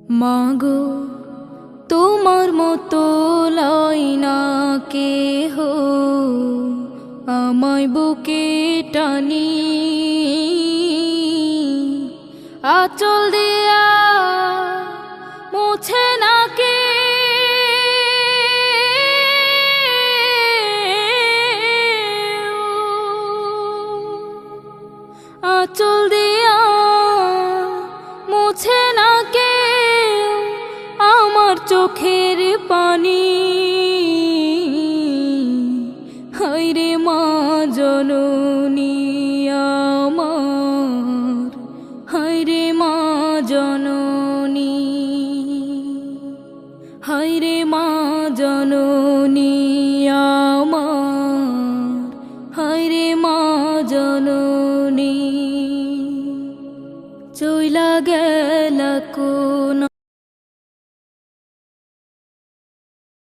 মাগো তোমার মতো লয় না কেহ আমায় বুকে টানি, আঁচল দিয়া মুছে না কে আঁচল দিয়া মুছে না কে আমার চোখের পানি। হায়রে মা জননী আমার, হায়রে মা জননী, হায়রে মা জননী।